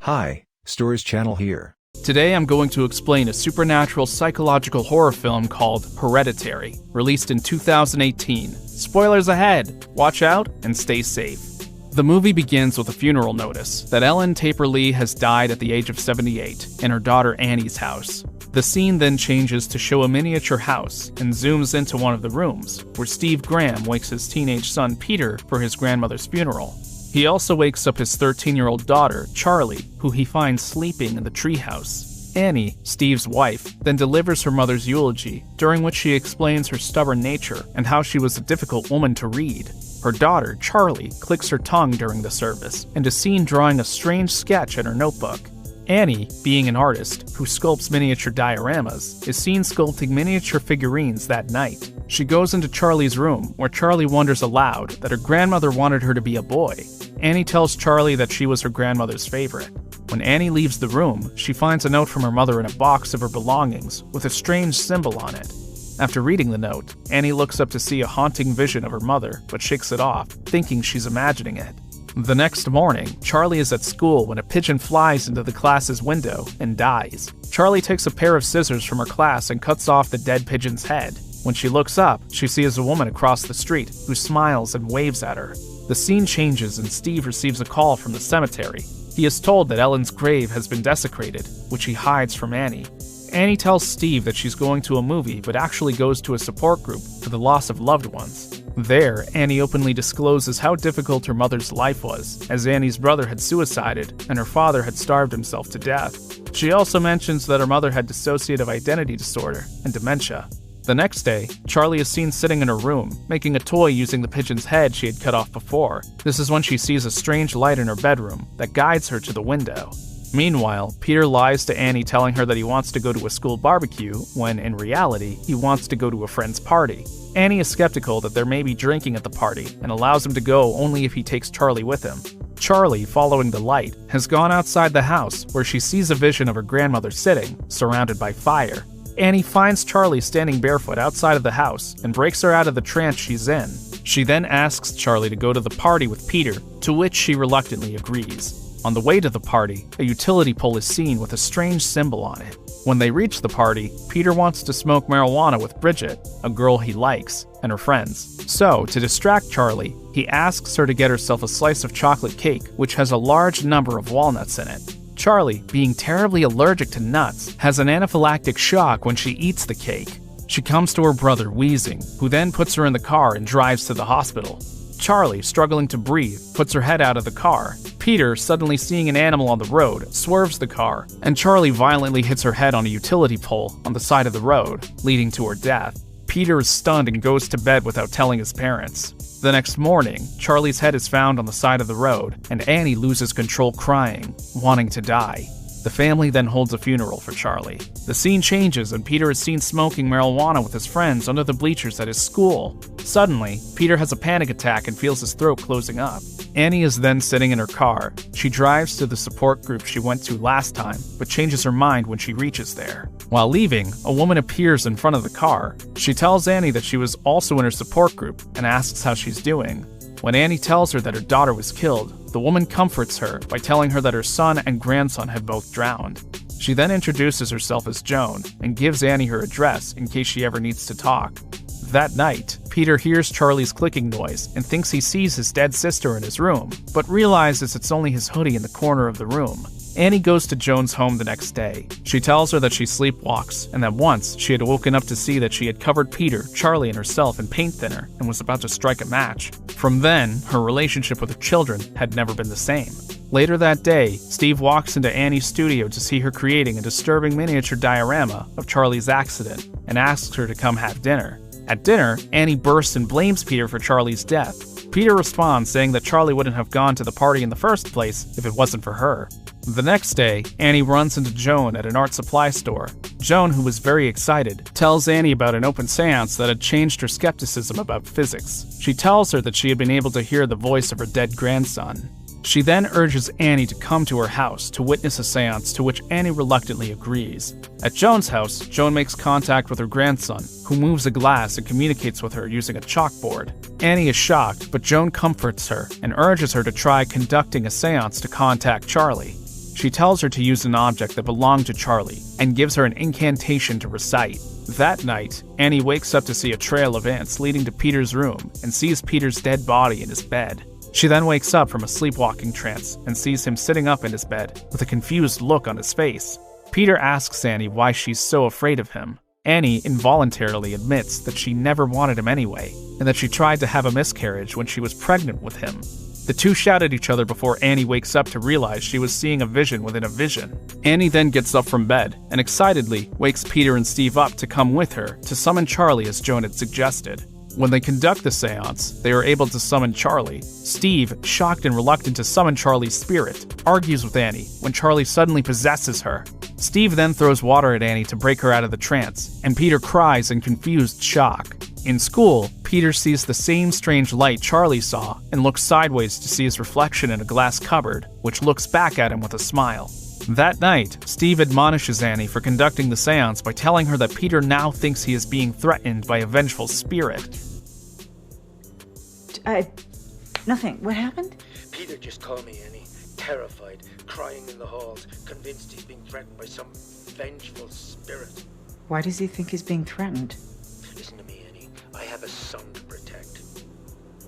Hi, Stories Channel here. Today I'm going to explain a supernatural psychological horror film called Hereditary, released in 2018. Spoilers ahead! Watch out and stay safe. The movie begins with a funeral notice that Ellen Taper Leigh has died at the age of 78 in her daughter Annie's house. The scene then changes to show a miniature house and zooms into one of the rooms, where Steve Graham wakes his teenage son Peter for his grandmother's funeral. He also wakes up his 13-year-old daughter, Charlie, who he finds sleeping in the treehouse. Annie, Steve's wife, then delivers her mother's eulogy, during which she explains her stubborn nature and how she was a difficult woman to read. Her daughter, Charlie, clicks her tongue during the service and is seen drawing a strange sketch in her notebook. Annie, being an artist who sculpts miniature dioramas, is seen sculpting miniature figurines that night. She goes into Charlie's room, where Charlie wonders aloud that her grandmother wanted her to be a boy. Annie tells Charlie that she was her grandmother's favorite. When Annie leaves the room, she finds a note from her mother in a box of her belongings with a strange symbol on it. After reading the note, Annie looks up to see a haunting vision of her mother, but shakes it off, thinking she's imagining it. The next morning, Charlie is at school when a pigeon flies into the class's window and dies. Charlie takes a pair of scissors from her class and cuts off the dead pigeon's head. When she looks up, she sees a woman across the street who smiles and waves at her. The scene changes and Steve receives a call from the cemetery. He is told that Ellen's grave has been desecrated, which he hides from Annie. Annie tells Steve that she's going to a movie but actually goes to a support group for the loss of loved ones. There, Annie openly discloses how difficult her mother's life was, as Annie's brother had suicided and her father had starved himself to death. She also mentions that her mother had dissociative identity disorder and dementia. The next day, Charlie is seen sitting in her room, making a toy using the pigeon's head she had cut off before. This is when she sees a strange light in her bedroom that guides her to the window. Meanwhile, Peter lies to Annie, telling her that he wants to go to a school barbecue, when in reality, he wants to go to a friend's party. Annie is skeptical that there may be drinking at the party and allows him to go only if he takes Charlie with him. Charlie, following the light, has gone outside the house where she sees a vision of her grandmother sitting, surrounded by fire. Annie finds Charlie standing barefoot outside of the house and breaks her out of the trance she's in. She then asks Charlie to go to the party with Peter, to which she reluctantly agrees. On the way to the party, a utility pole is seen with a strange symbol on it. When they reach the party, Peter wants to smoke marijuana with Bridget, a girl he likes, and her friends. So, to distract Charlie, he asks her to get herself a slice of chocolate cake, which has a large number of walnuts in it. Charlie, being terribly allergic to nuts, has an anaphylactic shock when she eats the cake. She comes to her brother, wheezing, who then puts her in the car and drives to the hospital. Charlie, struggling to breathe, puts her head out of the car. Peter, suddenly seeing an animal on the road, swerves the car, and Charlie violently hits her head on a utility pole on the side of the road, leading to her death. Peter is stunned and goes to bed without telling his parents. The next morning, Charlie's head is found on the side of the road, and Annie loses control, crying, wanting to die. The family then holds a funeral for Charlie. The scene changes and Peter is seen smoking marijuana with his friends under the bleachers at his school. Suddenly, Peter has a panic attack and feels his throat closing up. Annie is then sitting in her car. She drives to the support group she went to last time, but changes her mind when she reaches there. While leaving, a woman appears in front of the car. She tells Annie that she was also in her support group and asks how she's doing. When Annie tells her that her daughter was killed, the woman comforts her by telling her that her son and grandson had both drowned. She then introduces herself as Joan and gives Annie her address in case she ever needs to talk. That night, Peter hears Charlie's clicking noise and thinks he sees his dead sister in his room, but realizes it's only his hoodie in the corner of the room. Annie goes to Joan's home the next day. She tells her that she sleepwalks, and that once she had woken up to see that she had covered Peter, Charlie, and herself in paint thinner and was about to strike a match. From then, her relationship with her children had never been the same. Later that day, Steve walks into Annie's studio to see her creating a disturbing miniature diorama of Charlie's accident and asks her to come have dinner. At dinner, Annie bursts and blames Peter for Charlie's death. Peter responds, saying that Charlie wouldn't have gone to the party in the first place if it wasn't for her. The next day, Annie runs into Joan at an art supply store. Joan, who was very excited, tells Annie about an open seance that had changed her skepticism about physics. She tells her that she had been able to hear the voice of her dead grandson. She then urges Annie to come to her house to witness a seance, to which Annie reluctantly agrees. At Joan's house, Joan makes contact with her grandson, who moves a glass and communicates with her using a chalkboard. Annie is shocked, but Joan comforts her and urges her to try conducting a seance to contact Charlie. She tells her to use an object that belonged to Charlie and gives her an incantation to recite. That night, Annie wakes up to see a trail of ants leading to Peter's room and sees Peter's dead body in his bed. She then wakes up from a sleepwalking trance and sees him sitting up in his bed with a confused look on his face. Peter asks Annie why she's so afraid of him. Annie involuntarily admits that she never wanted him anyway, and that she tried to have a miscarriage when she was pregnant with him. The two shout at each other before Annie wakes up to realize she was seeing a vision within a vision. Annie then gets up from bed and excitedly wakes Peter and Steve up to come with her to summon Charlie as Joan had suggested. When they conduct the seance, they are able to summon Charlie. Steve, shocked and reluctant to summon Charlie's spirit, argues with Annie when Charlie suddenly possesses her. Steve then throws water at Annie to break her out of the trance, and Peter cries in confused shock. In school, Peter sees the same strange light Charlie saw and looks sideways to see his reflection in a glass cupboard, which looks back at him with a smile. That night, Steve admonishes Annie for conducting the seance by telling her that Peter now thinks he is being threatened by a vengeful spirit. Nothing. What happened? Peter just called me, Annie. Terrified, crying in the halls, convinced he's being threatened by some vengeful spirit. Why does he think he's being threatened? Listen to me, Annie. I have a son to protect.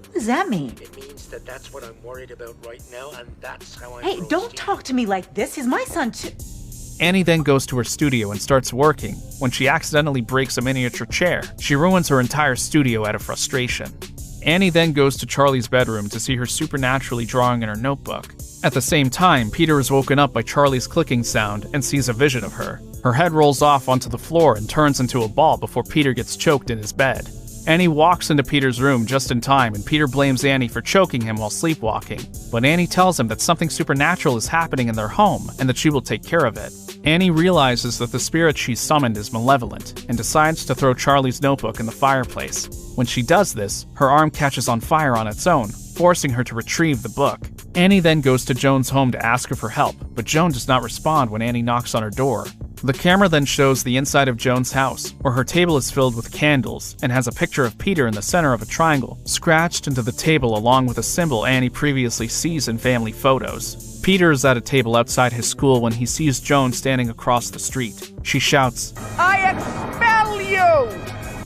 What does that mean? It means that's what I'm worried about right now, and that's how I'm Hey, don't talk to me like this. He's my son too. Annie then goes to her studio and starts working. When she accidentally breaks a miniature chair, she ruins her entire studio out of frustration. Annie then goes to Charlie's bedroom to see her supernaturally drawing in her notebook. At the same time, Peter is woken up by Charlie's clicking sound and sees a vision of her. Her head rolls off onto the floor and turns into a ball before Peter gets choked in his bed. Annie walks into Peter's room just in time, and Peter blames Annie for choking him while sleepwalking. But Annie tells him that something supernatural is happening in their home and that she will take care of it. Annie realizes that the spirit she summoned is malevolent and decides to throw Charlie's notebook in the fireplace. When she does this, her arm catches on fire on its own, forcing her to retrieve the book. Annie then goes to Joan's home to ask her for help, but Joan does not respond when Annie knocks on her door. The camera then shows the inside of Joan's house, where her table is filled with candles and has a picture of Peter in the center of a triangle, scratched into the table along with a symbol Annie previously sees in family photos. Peter is at a table outside his school when he sees Joan standing across the street. She shouts, "I expel you!"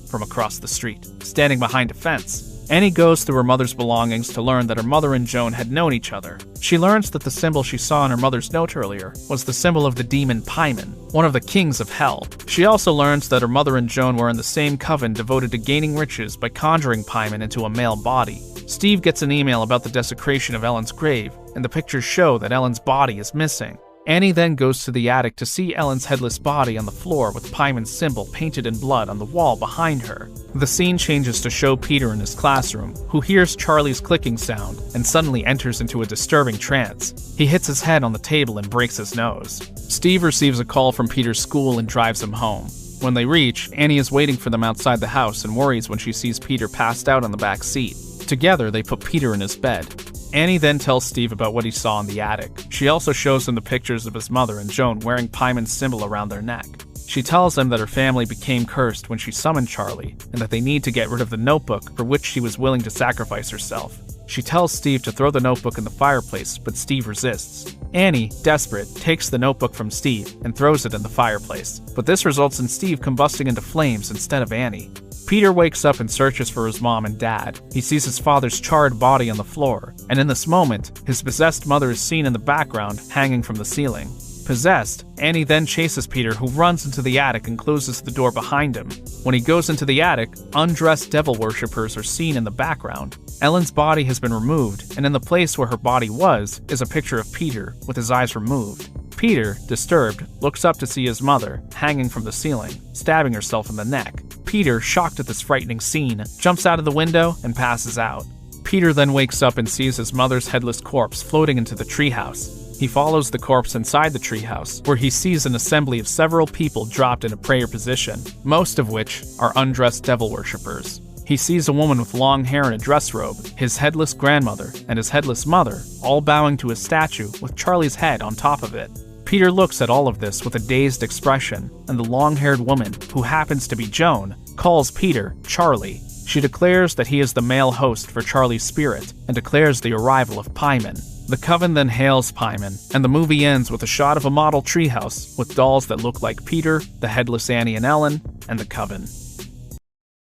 from across the street, standing behind a fence. Annie goes through her mother's belongings to learn that her mother and Joan had known each other. She learns that the symbol she saw in her mother's note earlier was the symbol of the demon Paimon, one of the kings of hell. She also learns that her mother and Joan were in the same coven devoted to gaining riches by conjuring Paimon into a male body. Steve gets an email about the desecration of Ellen's grave, and the pictures show that Ellen's body is missing. Annie then goes to the attic to see Ellen's headless body on the floor with Paimon's symbol painted in blood on the wall behind her. The scene changes to show Peter in his classroom, who hears Charlie's clicking sound and suddenly enters into a disturbing trance. He hits his head on the table and breaks his nose. Steve receives a call from Peter's school and drives him home. When they reach, Annie is waiting for them outside the house and worries when she sees Peter passed out on the back seat. Together, they put Peter in his bed. Annie then tells Steve about what he saw in the attic. She also shows him the pictures of his mother and Joan wearing Paimon's symbol around their neck. She tells him that her family became cursed when she summoned Charlie, and that they need to get rid of the notebook for which she was willing to sacrifice herself. She tells Steve to throw the notebook in the fireplace, but Steve resists. Annie, desperate, takes the notebook from Steve and throws it in the fireplace, but this results in Steve combusting into flames instead of Annie. Peter wakes up and searches for his mom and dad. He sees his father's charred body on the floor, and in this moment, his possessed mother is seen in the background, hanging from the ceiling. Possessed, Annie then chases Peter, who runs into the attic and closes the door behind him. When he goes into the attic, undressed devil worshippers are seen in the background. Ellen's body has been removed, and in the place where her body was is a picture of Peter, with his eyes removed. Peter, disturbed, looks up to see his mother, hanging from the ceiling, stabbing herself in the neck. Peter, shocked at this frightening scene, jumps out of the window and passes out. Peter then wakes up and sees his mother's headless corpse floating into the treehouse. He follows the corpse inside the treehouse, where he sees an assembly of several people dropped in a prayer position, most of which are undressed devil worshippers. He sees a woman with long hair in a dress robe, his headless grandmother, and his headless mother, all bowing to his statue with Charlie's head on top of it. Peter looks at all of this with a dazed expression, and the long-haired woman, who happens to be Joan, calls Peter Charlie. She declares that he is the male host for Charlie's spirit, and declares the arrival of Paimon. The coven then hails Paimon, and the movie ends with a shot of a model treehouse with dolls that look like Peter, the headless Annie and Ellen, and the coven.